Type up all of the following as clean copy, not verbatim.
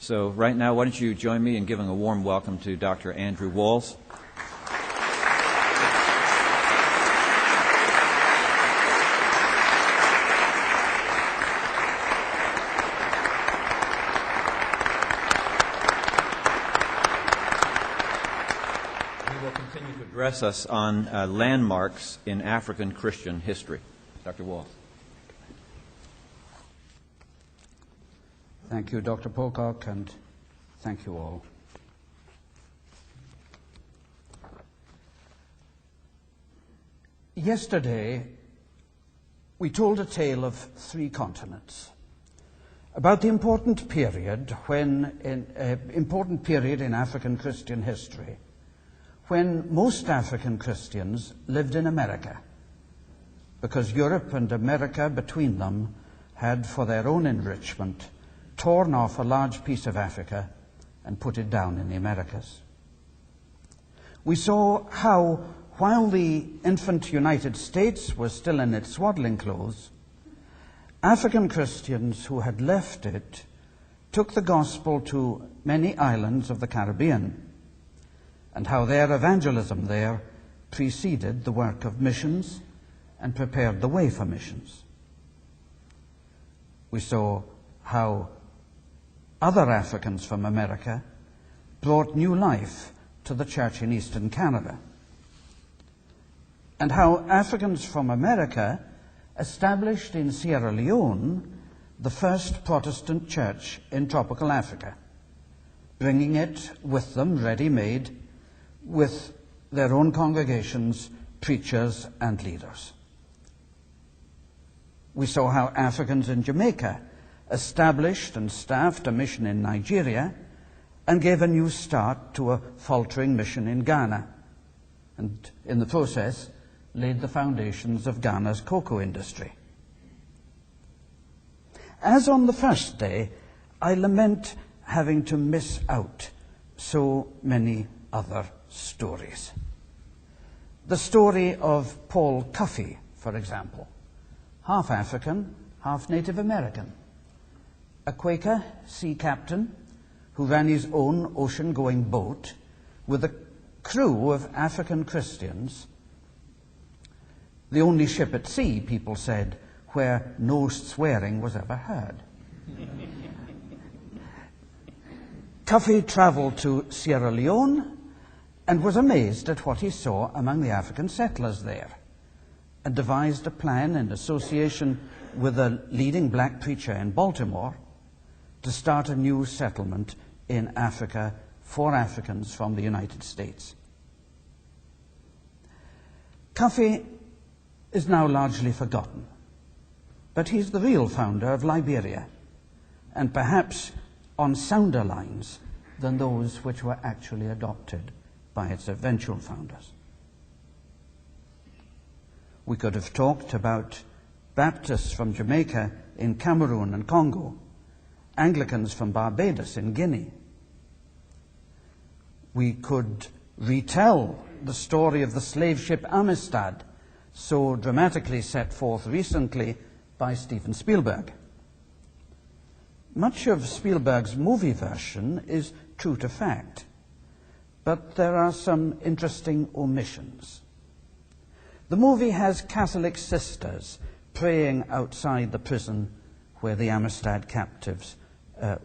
So right now, why don't you join me in giving a warm welcome to Dr. Andrew Walls. He will continue to address us on landmarks in African Christian history. Dr. Walls. Thank you, Dr. Pocock, and thank you all. Yesterday, we told a tale of 3 continents, about the important period in African Christian history, when most African Christians lived in America, because Europe and America between them had, for their own enrichment, torn off a large piece of Africa and put it down in the Americas. We saw how, while the infant United States was still in its swaddling clothes, African Christians who had left it took the gospel to many islands of the Caribbean, and how their evangelism there preceded the work of missions and prepared the way for missions. We saw how other Africans from America brought new life to the church in Eastern Canada, and how Africans from America established in Sierra Leone the first Protestant church in tropical Africa, bringing it with them ready-made with their own congregations, preachers, and leaders. We saw how Africans in Jamaica established and staffed a mission in Nigeria and gave a new start to a faltering mission in Ghana, and in the process laid the foundations of Ghana's cocoa industry. As on the first day, I lament having to miss out so many other stories. The story of Paul Cuffey, for example, half African, half Native American, a Quaker sea captain who ran his own ocean-going boat with a crew of African Christians, the only ship at sea, people said, where no swearing was ever heard. Cuffey traveled to Sierra Leone and was amazed at what he saw among the African settlers there, and devised a plan in association with a leading black preacher in Baltimore to start a new settlement in Africa for Africans from the United States. Cuffey is now largely forgotten, but he's the real founder of Liberia, and perhaps on sounder lines than those which were actually adopted by its eventual founders. We could have talked about Baptists from Jamaica in Cameroon and Congo, Anglicans from Barbados in Guinea. We could retell the story of the slave ship Amistad, so dramatically set forth recently by Steven Spielberg. Much of Spielberg's movie version is true to fact, but there are some interesting omissions. The movie has Catholic sisters praying outside the prison where the Amistad captives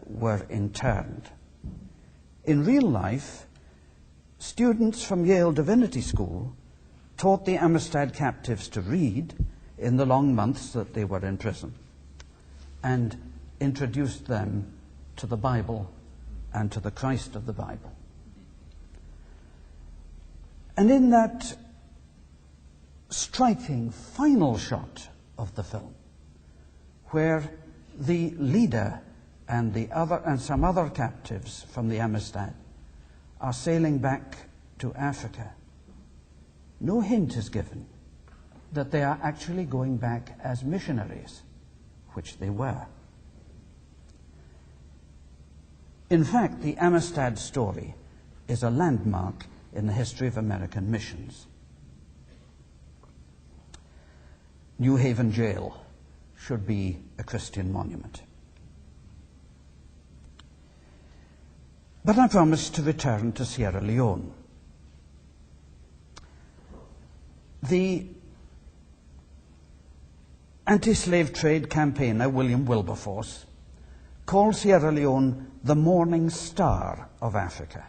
were interned. In real life, students from Yale Divinity School taught the Amistad captives to read in the long months that they were in prison, and introduced them to the Bible and to the Christ of the Bible. And in that striking final shot of the film, where the leader and some other captives from the Amistad are sailing back to Africa, no hint is given that they are actually going back as missionaries, which they were. In fact, the Amistad story is a landmark in the history of American missions. New Haven Jail should be a Christian monument. But I promised to return to Sierra Leone. The anti-slave trade campaigner William Wilberforce called Sierra Leone the morning star of Africa.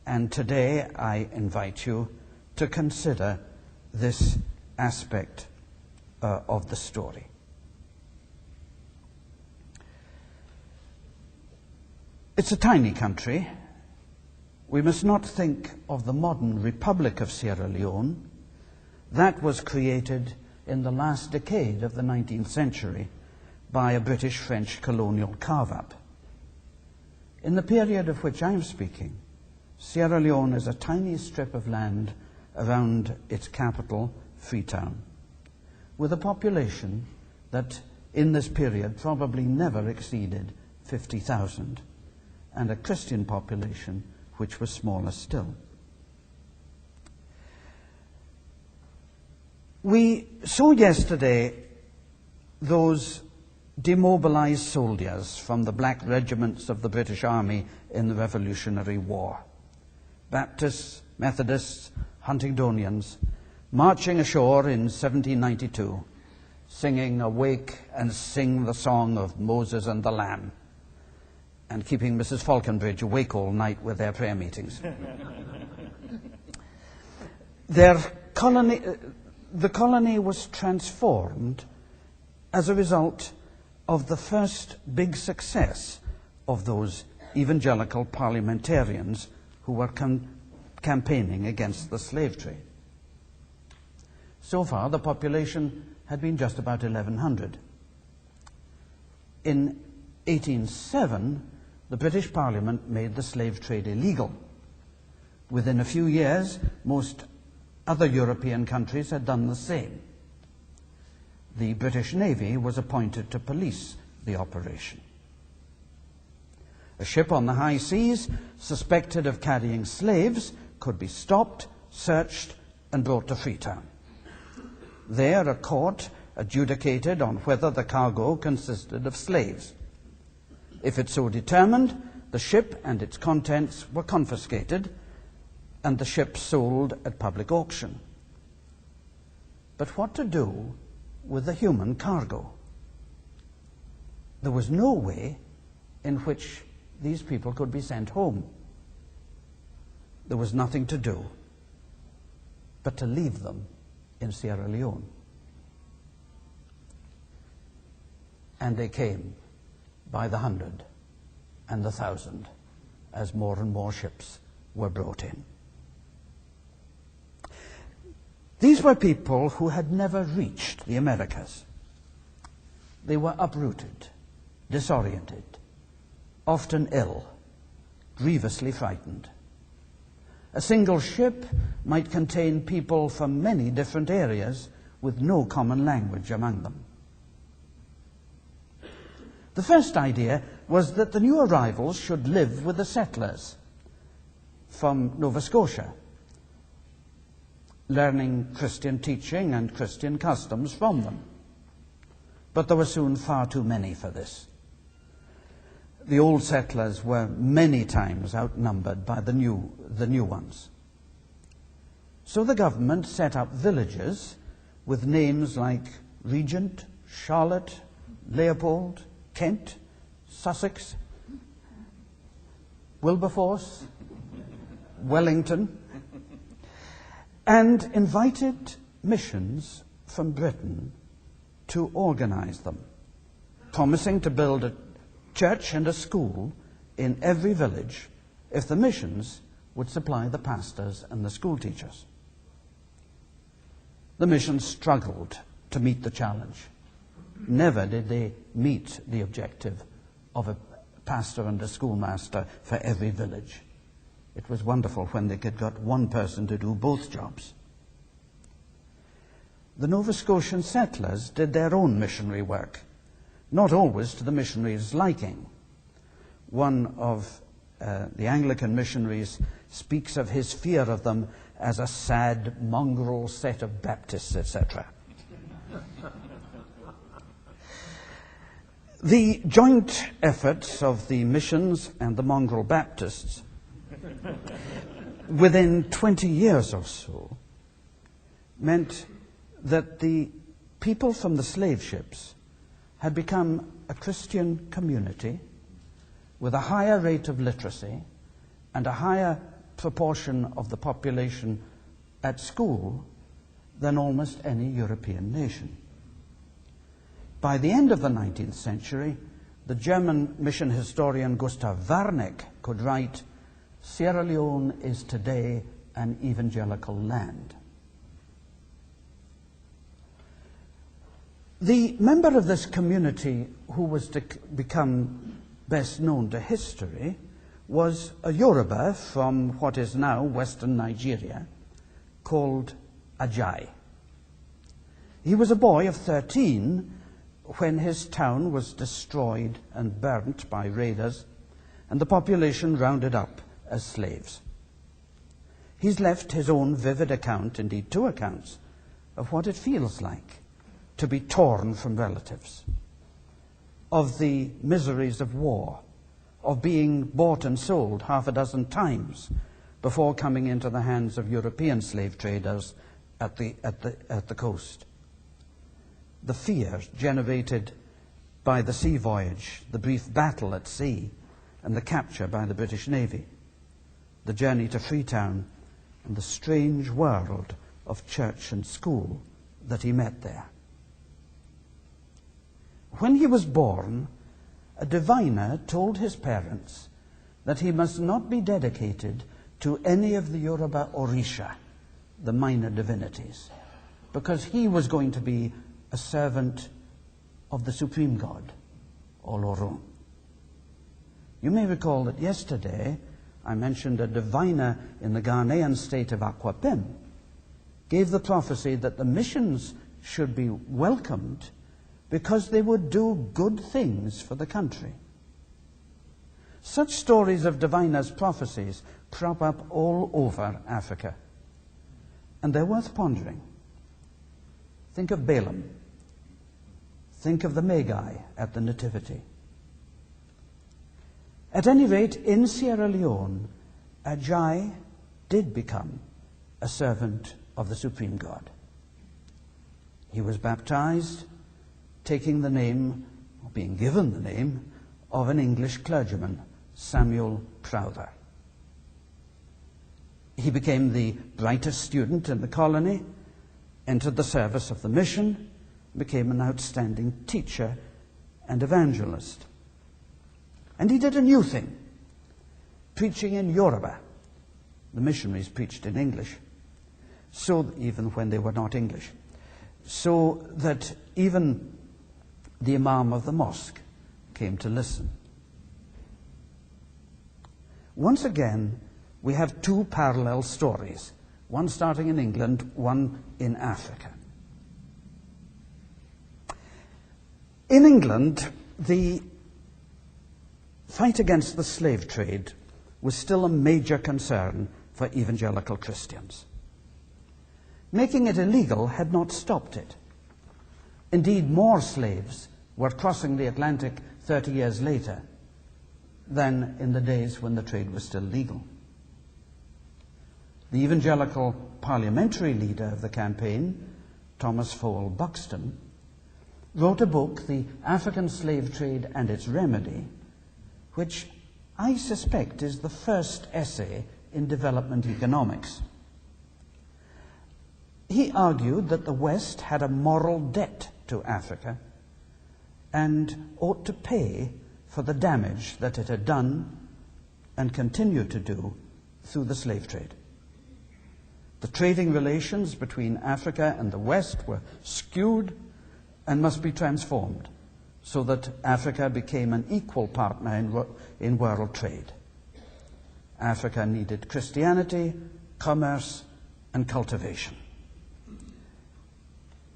And today I invite you to consider this aspect of the story. It's a tiny country. We must not think of the modern Republic of Sierra Leone. That was created in the last decade of the 19th century by a British-French colonial carve-up. In the period of which I am speaking, Sierra Leone is a tiny strip of land around its capital, Freetown, with a population that in this period probably never exceeded 50,000, and a Christian population which was smaller still. We saw yesterday those demobilized soldiers from the black regiments of the British Army in the Revolutionary War. Baptists, Methodists, Huntingdonians, marching ashore in 1792, singing "Awake and Sing the Song of Moses and the Lamb," and keeping Mrs. Falconbridge awake all night with their prayer meetings. The colony was transformed as a result of the first big success of those evangelical parliamentarians who were campaigning against the slave trade. So far, the population had been just about 1,100. In 1807, the British Parliament made the slave trade illegal. Within a few years, most other European countries had done the same. The British Navy was appointed to police the operation. A ship on the high seas suspected of carrying slaves could be stopped, searched, and brought to Freetown. There, a court adjudicated on whether the cargo consisted of slaves. If it so determined, the ship and its contents were confiscated, and the ship sold at public auction. But what to do with the human cargo? There was no way in which these people could be sent home. There was nothing to do but to leave them in Sierra Leone. And they came by the 100 and the 1,000 as more and more ships were brought in. These were people who had never reached the Americas. They were uprooted, disoriented, often ill, grievously frightened. A single ship might contain people from many different areas with no common language among them. The first idea was that the new arrivals should live with the settlers from Nova Scotia, learning Christian teaching and Christian customs from them. But there were soon far too many for this. The old settlers were many times outnumbered by the new ones. So the government set up villages with names like Regent, Charlotte, Leopold, Kent, Sussex, Wilberforce, Wellington, and invited missions from Britain to organize them, promising to build a church and a school in every village if the missions would supply the pastors and the school teachers. The missions struggled to meet the challenge. Never did they meet the objective of a pastor and a schoolmaster for every village. It was wonderful when they could get one person to do both jobs. The Nova Scotian settlers did their own missionary work, not always to the missionaries' liking. One of the Anglican missionaries speaks of his fear of them as a sad mongrel set of Baptists, etc. The joint efforts of the missions and the mongrel Baptists within 20 years or so meant that the people from the slave ships had become a Christian community with a higher rate of literacy and a higher proportion of the population at school than almost any European nation. By the end of the 19th century, the German mission historian Gustav Warneck could write, "Sierra Leone is today an evangelical land." The member of this community who was to become best known to history was a Yoruba from what is now western Nigeria, called Ajay. He was a boy of 13 when his town was destroyed and burnt by raiders and the population rounded up as slaves. He's left his own vivid account, indeed two accounts, of what it feels like to be torn from relatives, of the miseries of war, of being bought and sold half a dozen times before coming into the hands of European slave traders at the coast. The fear generated by the sea voyage, the brief battle at sea, and the capture by the British Navy, the journey to Freetown, and the strange world of church and school that he met there. When he was born, a diviner told his parents that he must not be dedicated to any of the Yoruba Orisha, the minor divinities, because he was going to be a servant of the supreme god, Olorun. You may recall that yesterday I mentioned a diviner in the Ghanaian state of Akwapim gave the prophecy that the missions should be welcomed because they would do good things for the country. Such stories of diviners' prophecies crop up all over Africa, and they're worth pondering. Think of Balaam. Think of the Magi at the Nativity. At any rate, in Sierra Leone, Ajay did become a servant of the Supreme God. He was baptized, taking the name, or being given the name, of an English clergyman, Samuel Crowther. He became the brightest student in the colony, entered the service of the mission, became an outstanding teacher and evangelist. And he did a new thing, preaching in Yoruba. The missionaries preached in English, so even when they were not English, so that even the imam of the mosque came to listen. Once again, we have two parallel stories, one starting in England, one in Africa. In England, the fight against the slave trade was still a major concern for evangelical Christians. Making it illegal had not stopped it. Indeed, more slaves were crossing the Atlantic 30 years later than in the days when the trade was still legal. The evangelical parliamentary leader of the campaign, Thomas Fowell Buxton, wrote a book, The African Slave Trade and Its Remedy, which I suspect is the first essay in development economics. He argued that the West had a moral debt to Africa and ought to pay for the damage that it had done and continued to do through the slave trade. The trading relations between Africa and the West were skewed and must be transformed so that Africa became an equal partner in world trade. Africa needed Christianity, commerce, and cultivation.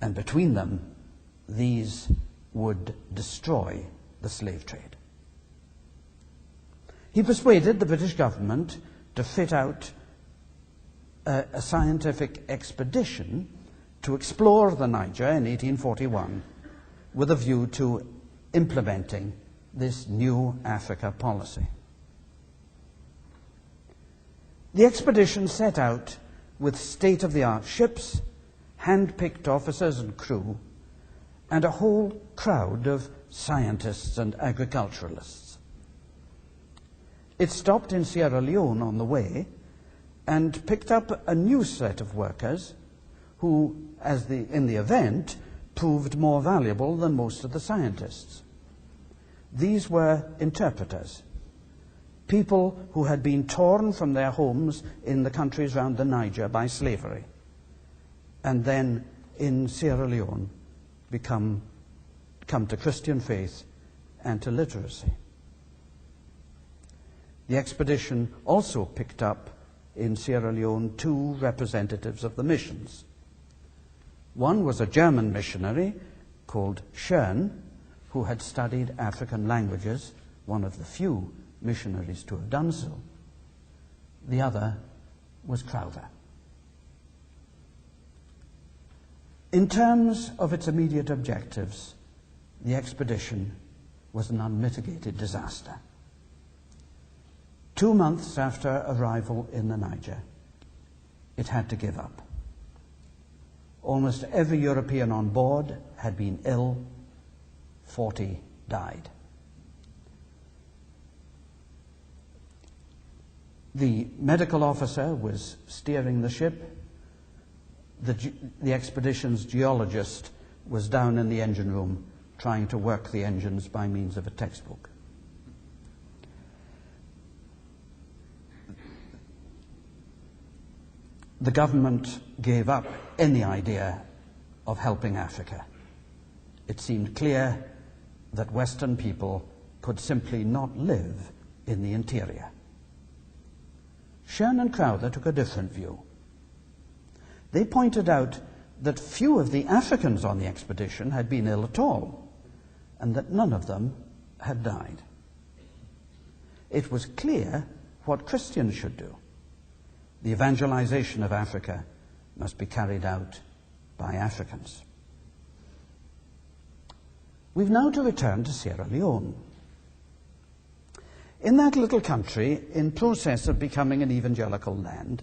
And between them, these would destroy the slave trade. He persuaded the British government to fit out a scientific expedition to explore the Niger in 1841 with a view to implementing this new Africa policy. The expedition set out with state-of-the-art ships, hand-picked officers and crew, and a whole crowd of scientists and agriculturalists. It stopped in Sierra Leone on the way and picked up a new set of workers who, in the event, proved more valuable than most of the scientists. These were interpreters, people who had been torn from their homes in the countries round the Niger by slavery, and then in Sierra Leone come to Christian faith and to literacy. The expedition also picked up in Sierra Leone 2 representatives of the missions. One was a German missionary called Schön, who had studied African languages, one of the few missionaries to have done so. The other was Crowther. In terms of its immediate objectives, the expedition was an unmitigated disaster. 2 months after arrival in the Niger, it had to give up. Almost every European on board had been ill. 40 died. The medical officer was steering the ship. The expedition's geologist was down in the engine room trying to work the engines by means of a textbook. The government gave up any idea of helping Africa. It seemed clear that Western people could simply not live in the interior. Schön and Crowther took a different view. They pointed out that few of the Africans on the expedition had been ill at all, and that none of them had died. It was clear what Christians should do. The evangelization of Africa must be carried out by Africans. We've now to return to Sierra Leone. In that little country, in process of becoming an evangelical land,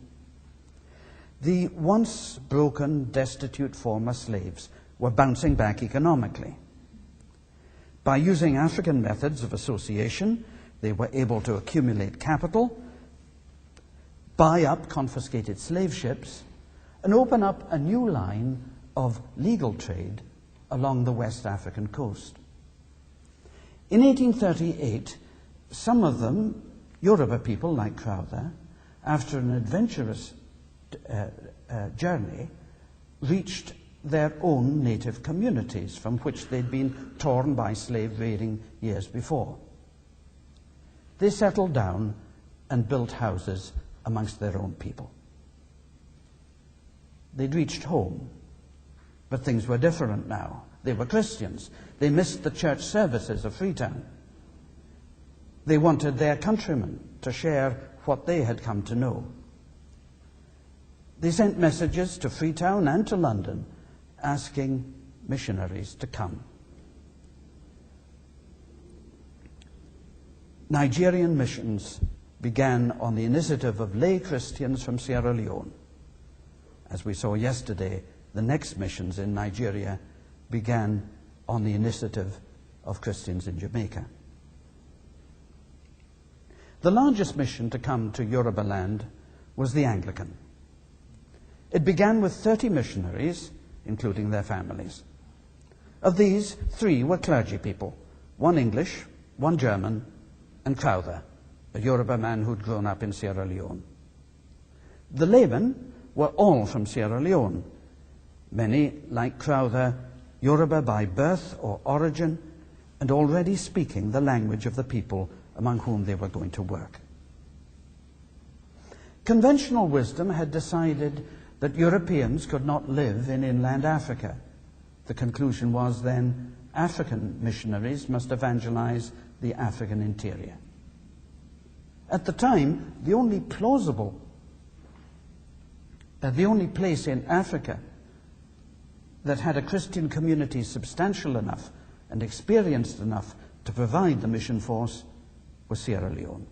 the once broken, destitute former slaves were bouncing back economically. By using African methods of association, they were able to accumulate capital, buy up confiscated slave ships, and open up a new line of legal trade along the West African coast. In 1838, some of them, Yoruba people like Crowther, after an adventurous journey, reached their own native communities from which they'd been torn by slave raiding years before. They settled down and built houses amongst their own people. They'd reached home, but things were different now. They were Christians. They missed the church services of Freetown. They wanted their countrymen to share what they had come to know. They sent messages to Freetown and to London asking missionaries to come. Nigerian missions began on the initiative of lay Christians from Sierra Leone. As we saw yesterday, the next missions in Nigeria began on the initiative of Christians in Jamaica. The largest mission to come to Yoruba land was the Anglican. It began with 30 missionaries, including their families. Of these, 3 were clergy people, 1 English, 1 German, and Crowther, a Yoruba man who'd grown up in Sierra Leone. The laymen were all from Sierra Leone, many, like Crowther, Yoruba by birth or origin, and already speaking the language of the people among whom they were going to work. Conventional wisdom had decided that Europeans could not live in inland Africa. The conclusion was then African missionaries must evangelize the African interior. At the time, the only place in Africa that had a Christian community substantial enough and experienced enough to provide the mission force was Sierra Leone.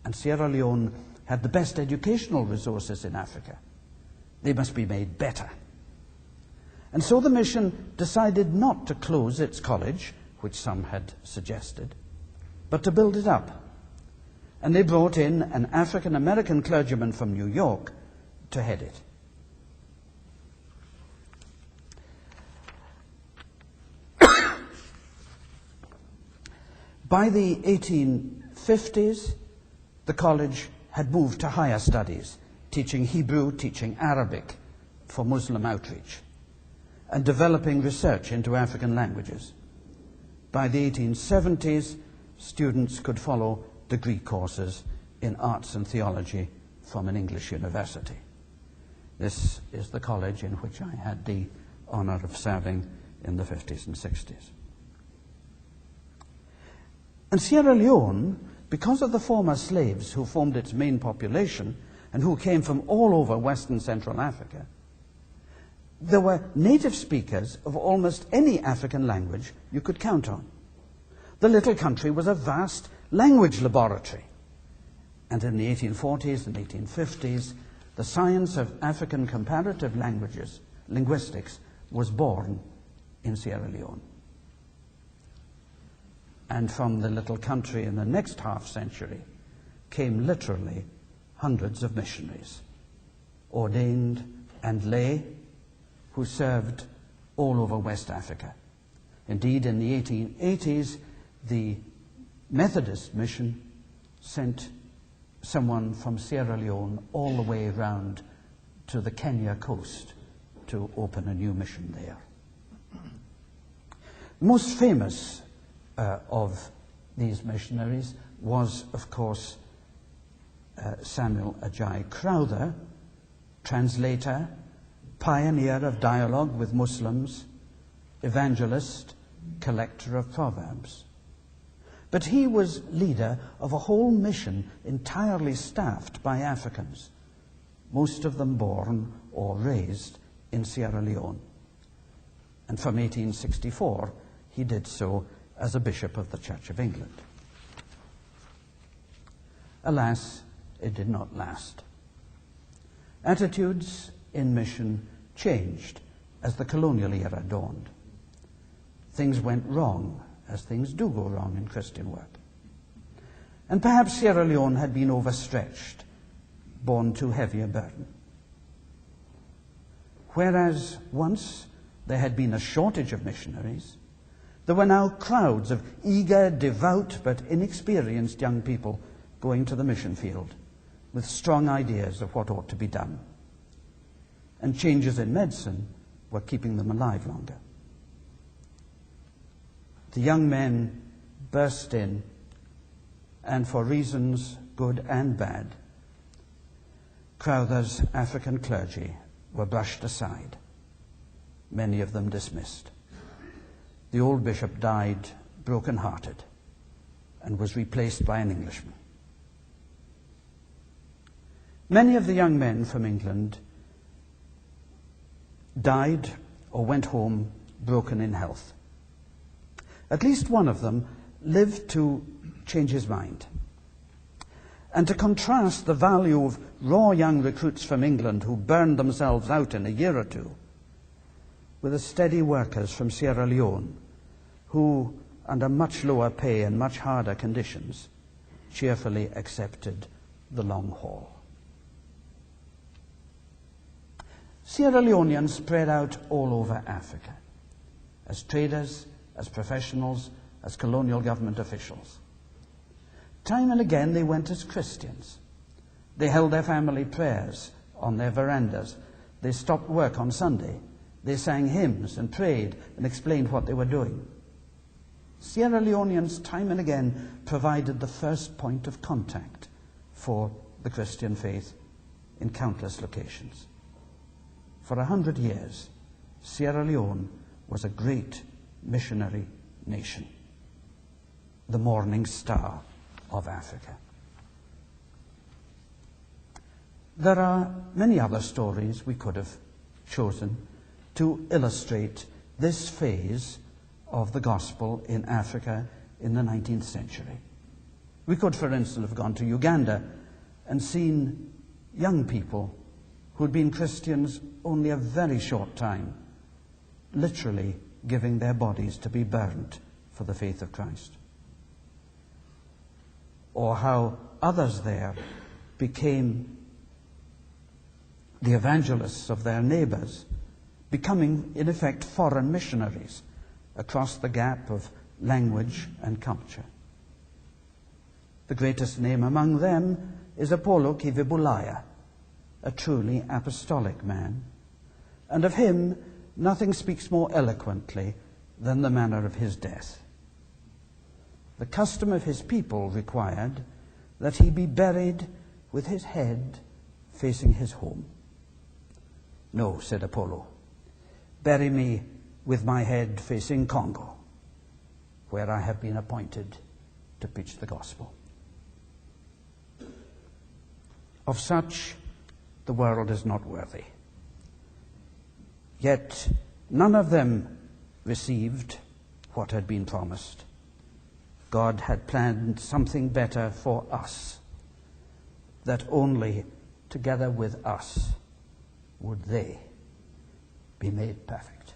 And Sierra Leone had the best educational resources in Africa. They must be made better. And so the mission decided not to close its college, which some had suggested, but to build it up. And they brought in an African-American clergyman from New York to head it. By the 1850s, the college had moved to higher studies, teaching Hebrew, teaching Arabic for Muslim outreach, and developing research into African languages. By the 1870s, students could follow degree courses in arts and theology from an English university. This is the college in which I had the honor of serving in the 50s and 60s. And Sierra Leone, because of the former slaves who formed its main population and who came from all over Western Central Africa, there were native speakers of almost any African language you could count on. The little country was a vast language laboratory. And in the 1840s and 1850s, the science of African comparative languages, linguistics, was born in Sierra Leone. And from the little country in the next half century came literally hundreds of missionaries, ordained and lay, who served all over West Africa. Indeed, in the 1880s, the Methodist mission sent someone from Sierra Leone all the way round to the Kenya coast to open a new mission there. The most famous of these missionaries was, of course, Samuel Crowther, translator, pioneer of dialogue with Muslims, evangelist, collector of proverbs. But he was leader of a whole mission entirely staffed by Africans, most of them born or raised in Sierra Leone. And from 1864, he did so as a bishop of the Church of England. Alas, it did not last. Attitudes in mission changed as the colonial era dawned. Things went wrong, as things do go wrong in Christian work. And perhaps Sierra Leone had been overstretched, borne too heavy a burden. Whereas once there had been a shortage of missionaries, there were now crowds of eager, devout, but inexperienced young people going to the mission field with strong ideas of what ought to be done. And changes in medicine were keeping them alive longer. The young men burst in, and for reasons good and bad, Crowther's African clergy were brushed aside, many of them dismissed. The old bishop died broken-hearted and was replaced by an Englishman. Many of the young men from England died or went home broken in health. At least one of them lived to change his mind. And to contrast the value of raw young recruits from England who burned themselves out in a year or two with the steady workers from Sierra Leone who, under much lower pay and much harder conditions, cheerfully accepted the long haul. Sierra Leoneans spread out all over Africa, as traders, as professionals, as colonial government officials. Time and again they went as Christians. They held their family prayers on their verandas. They stopped work on Sunday. They sang hymns and prayed and explained what they were doing. Sierra Leoneans time and again provided the first point of contact for the Christian faith in countless locations. For 100 years, Sierra Leone was a great missionary nation, the morning star of Africa. There are many other stories we could have chosen to illustrate this phase of the gospel in Africa in the 19th century. We could, for instance, have gone to Uganda and seen young people who'd been Christians only a very short time, literally giving their bodies to be burnt for the faith of Christ. Or how others there became the evangelists of their neighbors, becoming, in effect, foreign missionaries across the gap of language and culture. The greatest name among them is Apollo Kivibulaya, a truly apostolic man, and of him nothing speaks more eloquently than the manner of his death. The custom of his people required that he be buried with his head facing his home. "No," said Apollo, "bury me with my head facing Congo, where I have been appointed to preach the gospel." Of such, the world is not worthy. Yet none of them received what had been promised. God had planned something better for us, that only together with us would they be made perfect.